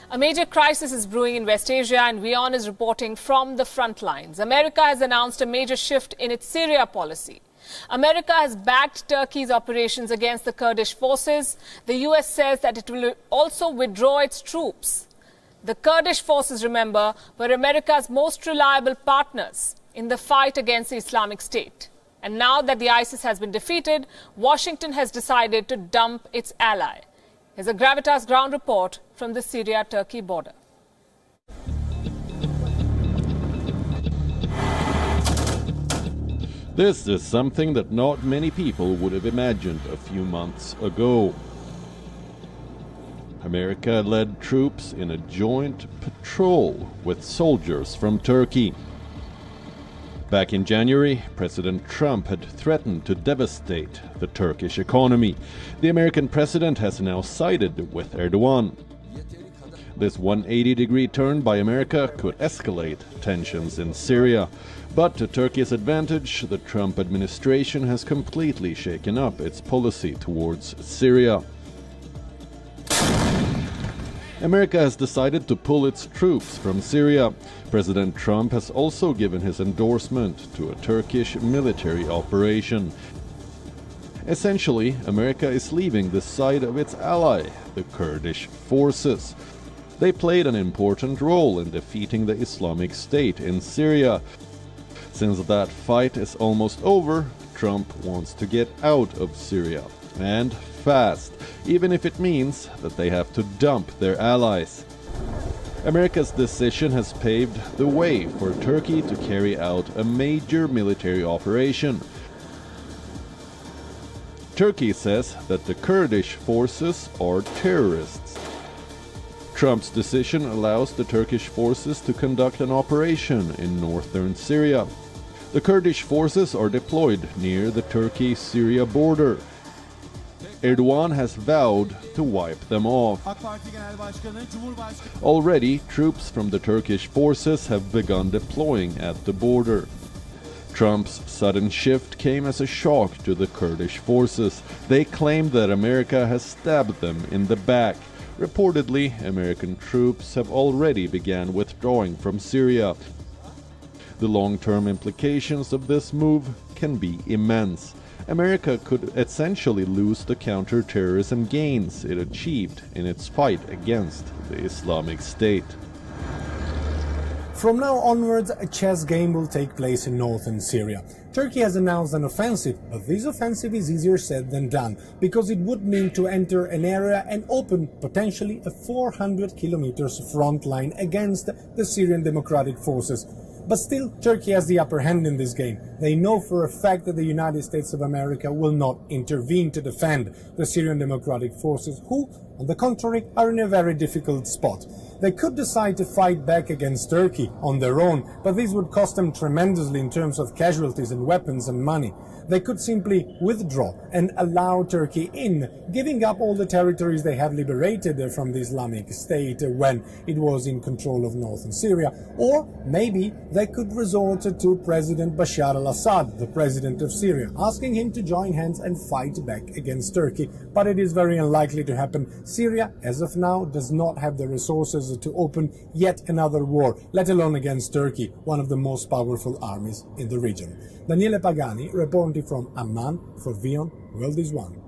A major crisis is brewing in West Asia, and Wion is reporting from the front lines. America has announced a major shift in its Syria policy. America has backed Turkey's operations against the Kurdish forces. The US says that it will also withdraw its troops. The Kurdish forces, remember, were America's most reliable partners in the fight against the Islamic State. And now that the ISIS has been defeated, Washington has decided to dump its ally. Here's a Gravitas ground report from the Syria-Turkey border. This is something that not many people would have imagined a few months ago. America led troops in a joint patrol with soldiers from Turkey. Back in January, President Trump had threatened to devastate the Turkish economy. The American president has now sided with Erdogan. This 180-degree turn by America could escalate tensions in Syria. But to Turkey's advantage, the Trump administration has completely shaken up its policy towards Syria. America has decided to pull its troops from Syria. President Trump has also given his endorsement to a Turkish military operation. Essentially, America is leaving the side of its ally, the Kurdish forces. They played an important role in defeating the Islamic State in Syria. Since that fight is almost over, Trump wants to get out of Syria, and fast, even if it means that they have to dump their allies. America's decision has paved the way for Turkey to carry out a major military operation. Turkey says that the Kurdish forces are terrorists. Trump's decision allows the Turkish forces to conduct an operation in northern Syria. The Kurdish forces are deployed near the Turkey-Syria border. Erdogan has vowed to wipe them off. Already, troops from the Turkish forces have begun deploying at the border. Trump's sudden shift came as a shock to the Kurdish forces. They claimed that America has stabbed them in the back. Reportedly, American troops have already begun withdrawing from Syria. The long-term implications of this move can be immense. America could essentially lose the counter-terrorism gains it achieved in its fight against the Islamic State. From now onwards, a chess game will take place in northern Syria. Turkey has announced an offensive, but this offensive is easier said than done, because it would mean to enter an area and open potentially a 400 kilometers front line against the Syrian Democratic Forces. But still, Turkey has the upper hand in this game. They know for a fact that the United States of America will not intervene to defend the Syrian Democratic Forces, who, on the contrary, are in a very difficult spot. They could decide to fight back against Turkey on their own, but this would cost them tremendously in terms of casualties and weapons and money. They could simply withdraw and allow Turkey in, giving up all the territories they have liberated from the Islamic State when it was in control of northern Syria. Or maybe they could resort to President Bashar al-Assad, the president of Syria, asking him to join hands and fight back against Turkey. But it is very unlikely to happen. Syria, as of now, does not have the resources to open yet another war, let alone against Turkey, one of the most powerful armies in the region. Daniele Pagani, reporting from Amman for Wion, World is One.